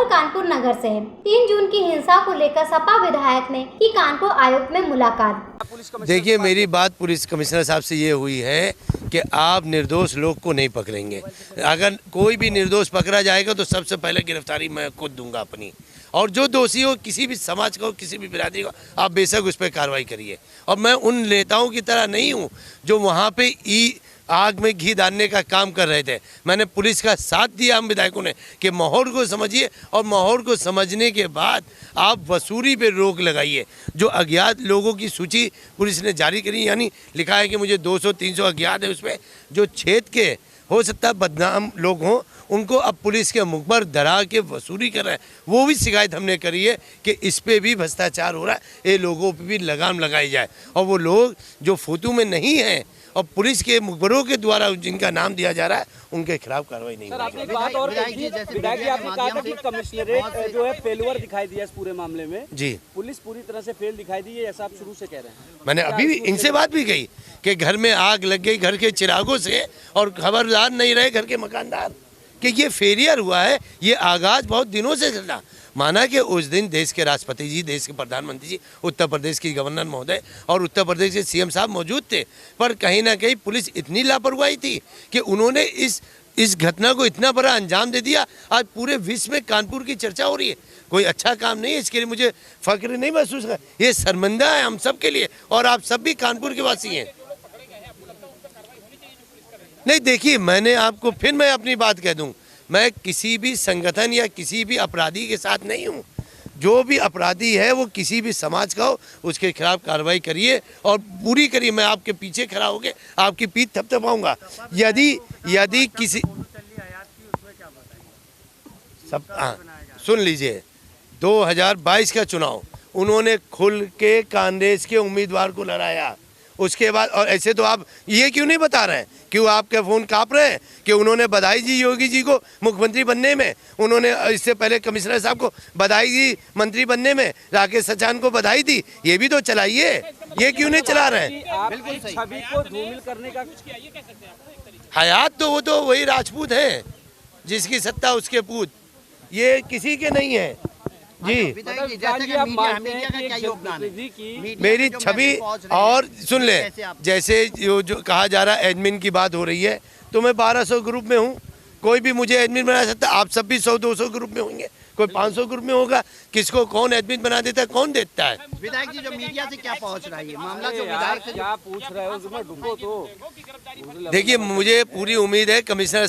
कानपुर नगर से 3 जून की हिंसा को लेकर सपा विधायक ने की कानपुर आयुक्त में मुलाकात। देखिए, मेरी बात पुलिस कमिश्नर साहब से ये हुई है कि आप निर्दोष लोग को नहीं पकड़ेंगे। अगर कोई भी निर्दोष पकड़ा जाएगा तो सबसे पहले गिरफ्तारी मैं खुद दूंगा अपनी, और जो दोषी हो किसी भी समाज का हो, किसी भी बिरादरी का, आप बेशक उस पर कार्रवाई करिए। और मैं उन नेताओं की तरह नहीं हूँ जो वहाँ पे आग में घी डालने का काम कर रहे थे। मैंने पुलिस का साथ दिया हम विधायकों ने कि माहौल को समझिए, और माहौल को समझने के बाद आप वसूली पे रोक लगाइए। जो अज्ञात लोगों की सूची पुलिस ने जारी करी, यानी लिखा है कि मुझे 200-300 अज्ञात है उसमें, जो क्षेत्र के हो सकता है बदनाम लोग हों, उनको अब पुलिस के मुखबर डरा के वसूली कर रहे हैं। वो भी शिकायत हमने करी है कि इस पे भी भ्रष्टाचार हो रहा है, ये लोगों पे भी लगाम लगाई जाए। और वो लोग जो फोटो में नहीं हैं और पुलिस के मुखबरों के द्वारा जिनका नाम दिया जा रहा है, उनके खिलाफ कार्रवाई नहीं होगी। आपने बात और विधायक जी आपने कहा था कि कमिश्नरेट जो है फेलुअर दिखाई दिया इस पूरे मामले में। जी, पुलिस पूरी तरह से फेल दिखाई दी है, ऐसा आप शुरू से कह रहे हैं। मैंने अभी भी इनसे बात भी कही कि घर में आग लग गई घर के चिरागों से, और खबरदार नहीं रहे घर के मकानदार, कि ये फेलियर हुआ है। ये आगाज बहुत दिनों से चला। माना कि उस दिन देश के राष्ट्रपति जी, देश के प्रधानमंत्री जी, उत्तर प्रदेश की गवर्नर महोदय और उत्तर प्रदेश के सीएम साहब मौजूद थे, पर कहीं ना कहीं पुलिस इतनी लापरवाही थी कि उन्होंने इस घटना को इतना बड़ा अंजाम दे दिया। आज पूरे विश्व में कानपुर की चर्चा हो रही है। कोई अच्छा काम नहीं है, इसके लिए मुझे फख्र नहीं महसूस कर, ये शर्मिंदा है हम सब के लिए, और आप सब भी कानपुर के वासी हैं। नहीं, देखिए, मैं अपनी बात कह दूं, मैं किसी भी संगठन या किसी भी अपराधी के साथ नहीं हूं। जो भी अपराधी है वो किसी भी समाज का हो, उसके खिलाफ कार्रवाई करिए और पूरी करिए। मैं आपके पीछे खड़ा होकर आपकी पीठ थपथपाऊंगा। यदि किसी सुन लीजिए, 2022 का चुनाव उन्होंने खुल के कांग्रेस के उम्मीदवार को लड़ाया। उसके बाद, और ऐसे तो आप ये क्यों नहीं बता रहे हैं, क्यों आपके फ़ोन काँप रहे हैं कि उन्होंने बधाई दी योगी जी को मुख्यमंत्री बनने में, उन्होंने इससे पहले कमिश्नर साहब को बधाई दी मंत्री बनने में, राकेश सचान को बधाई दी, ये भी तो चलाइए। ये क्यों नहीं चला रहे हैं? छवि को धूमिल करने का हयात तो वो तो वही राजपूत हैं, जिसकी सत्ता उसके पूत, ये किसी के नहीं है जी। मेरी छवि, और सुन ले, जैसे जो कहा जा रहा है एडमिन की बात हो रही है, तो मैं 1200 ग्रुप में हूँ। कोई भी मुझे एडमिन बना सकता है। आप सब भी 100-200 ग्रुप में होंगे, कोई 500 ग्रुप में होगा। किसको कौन एडमिन बना देता है, कौन देता है? विधायक जी, जो मीडिया से क्या पहुंच रहा है मामला, जो विधायक से क्या पूछ रहे हो, रुको तो। देखिए, मुझे पूरी उम्मीद है कमिश्नर।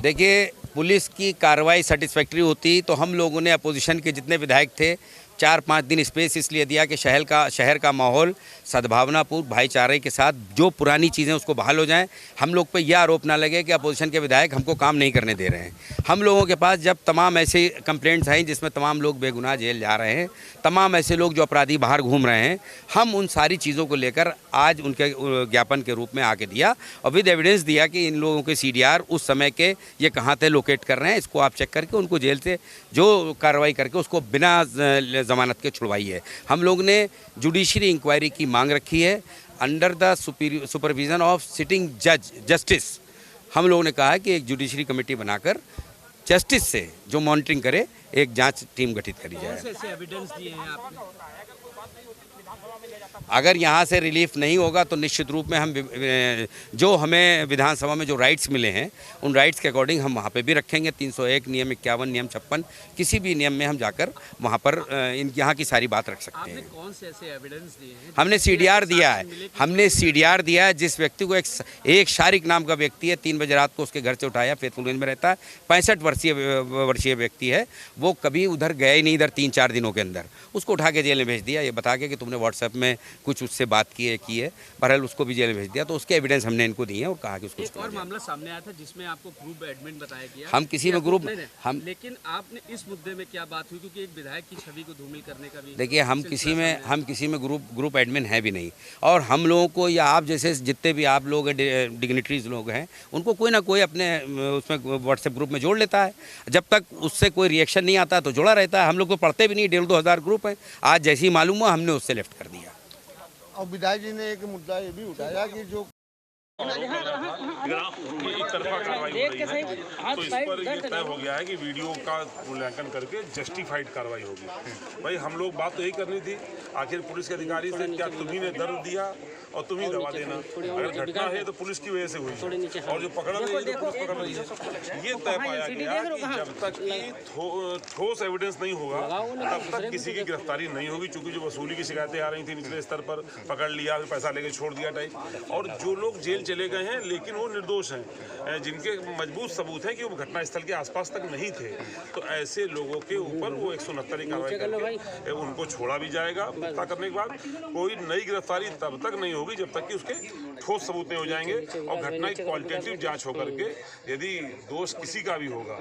देखिए, पुलिस की कार्रवाई सेटिस्फैक्ट्री होती तो हम लोगों ने अपोजिशन के जितने विधायक थे 4-5 दिन स्पेस इसलिए दिया कि शहर का माहौल सद्भावनापूर्ण भाईचारे के साथ जो पुरानी चीज़ें उसको बहाल हो जाएं। हम लोग पे यह आरोप ना लगे कि अपोजिशन के विधायक हमको काम नहीं करने दे रहे हैं। हम लोगों के पास जब तमाम ऐसे कंप्लेंट्स आई जिसमें तमाम लोग बेगुनाह जेल जा रहे हैं, तमाम ऐसे लोग जो अपराधी बाहर घूम रहे हैं, हम उन सारी चीज़ों को लेकर आज उनके ज्ञापन के रूप में आके दिया और विद एविडेंस दिया कि इन लोगों के CDR उस समय के ये कहाँ थे, लोकेट कर रहे हैं। इसको आप चेक करके उनको जेल से जो कार्रवाई करके उसको बिना जमानत के छुड़वाई है। हम लोग ने जुडिशरी इंक्वायरी की मांग रखी है under the supervision of sitting justice. हम लोगों ने कहा है कि एक जुडिशरी कमेटी बनाकर जस्टिस से जो मॉनिटरिंग करे, एक जांच टीम गठित करी जाए। कौन से ऐसे एविडेंस दिए हैं आपने? अगर यहाँ से रिलीफ नहीं होगा तो निश्चित रूप में हम जो हमें विधानसभा में जो राइट्स मिले हैं उन राइट्स के अकॉर्डिंग हम वहाँ पे भी रखेंगे। 301 नियम 51 नियम 56 किसी भी नियम में हम जाकर वहाँ पर यहाँ की सारी बात रख सकते हैं। कौन से ऐसे एविडेंस दिए हैं? हमने CDR दिया है। हमने CDR दिया है जिस व्यक्ति को एक शारिक नाम का व्यक्ति है, 3 बजे रात को उसके घर से उठाया, फैतुलगंज में रहता है, 65 वर्षीय व्यक्ति है। वो कभी उधर गया ही नहीं, इधर 3-4 दिनों के अंदर उसको उठा के जेल में भेज दिया, ये बता के कि तुमने व्हाट्सएप में कुछ उससे बात की है, बहरहाल उसको भी जेल में भेज दिया। तो उसके एविडेंस हमने इनको दिए हैं और कहा कि उसको एक और मामला सामने आया था जिसमें आपको ग्रुप एडमिन बताया गया। हम किसी में ग्रुप लेकिन आपने इस मुद्दे में क्या बात हुई, क्योंकि एक विधायक की छवि को धूमिल करने का भी। देखिए, हम किसी में ग्रुप एडमिन है भी नहीं, और हम लोगों को या आप जैसे जितने भी आप लोग डिग्निटरीज लोग हैं उनको कोई ना कोई अपने उसमें व्हाट्सएप ग्रुप में जोड़ लेता है। जब तक उससे कोई रिएक्शन नहीं आता तो जोड़ा रहता है। हम लोग तो पढ़ते भी नहीं, 1,500 ग्रुप है। आज जैसे ही मालूम हुआ हमने उससे लेफ्ट कर दिया। और विधायक जी ने एक मुद्दा ये भी उठाया कि जो एक तरफा कार्रवाई हो रही है, तो इस पर ये तय हो गया है कि वीडियो का मूल्यांकन करके जस्टिफाइड कार्रवाई होगी। भाई हम लोग बात तो यही करनी थी, आखिर पुलिस के अधिकारी से क्या तुम्ही ने दर्द दिया और तुम ही दवा देना। अगर घटना है तो पुलिस की वजह से हुई है, और जो पकड़ रही है तो पुलिस पकड़ रही है। ये तय पाया गया कि जब तक कि ठोस एविडेंस नहीं होगा तब तक किसी की गिरफ्तारी नहीं होगी, क्योंकि जो वसूली की शिकायतें आ रही थी निचले स्तर पर, पकड़ लिया फिर पैसा लेके छोड़ दिया टाइप, और जो लोग जेल चले गए हैं लेकिन वो निर्दोष हैं, जिनके मजबूत सबूत हैं कि वो घटनास्थल के आसपास तक नहीं थे, तो ऐसे लोगों के ऊपर वो 169 की कार्रवाई करके उनको छोड़ा भी जाएगा। पता करने के बाद कोई नई गिरफ्तारी तब तक नहीं होगी जब तक कि उसके ठोस सबूत नहीं हो जाएंगे, और घटना की क्वालिटेटिव जांच होकर के यदि दोष किसी का भी होगा,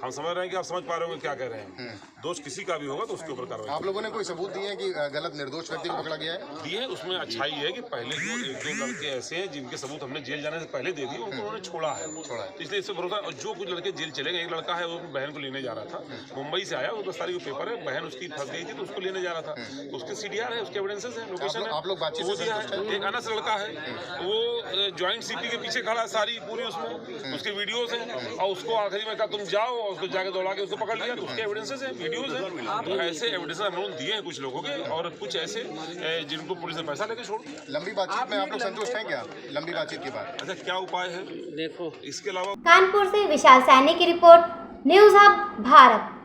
हम समझ रहे हैं कि आप समझ पा रहे होंगे क्या कह रहे हैं, दोष किसी का भी होगा तो उसके ऊपर कार्रवाई। आप लोगों ने कोई सबूत दिए हैं कि गलत निर्दोष व्यक्ति को पकड़ा गया है? दिए, उसमें अच्छाई है कि पहले जो 1-2 लड़के ऐसे हैं जिनके सबूत हमने जेल जाने से पहले दे दिए, उनको उन्होंने छोड़ा है, इसलिए इससे भरोसा। और जो कुछ लड़के जेल चले गए, एक लड़का है वो बहन को लेने जा रहा था, मुंबई से आया, वो 10 तारीख को पेपर है, बहन उसकी फंस गई थी तो उसको लेने जा रहा था, तो उसके CDR है, उसके एविडेंसेस है, लोकेशन है, आप लोग बातचीत वो दिया है। एक अनस लड़का है, वो ज्वाइंट CP के पीछे खड़ा है, सारी पूरी उसमें उसके वीडियोस हैं, और उसको आखिरी में कहा तुम जाओ, और उसको जाके दौड़ा के उसको पकड़ लिया, तो उसके एविडेंसेस हैं, वीडियोस हैं। तो ऐसे एविडेंस हम लोग दिए हैं कुछ लोगों के, और कुछ ऐसे जिनको पुलिस ने पैसा लेके छोड़ दिया। लंबी बातचीत में आप लोग संतुष्ट हैं क्या? लंबी बातचीत के बाद अच्छा क्या उपाय है देखो, इसके अलावा। कानपुर से विशाल सैनी की रिपोर्ट, न्यूज़ हब भारत।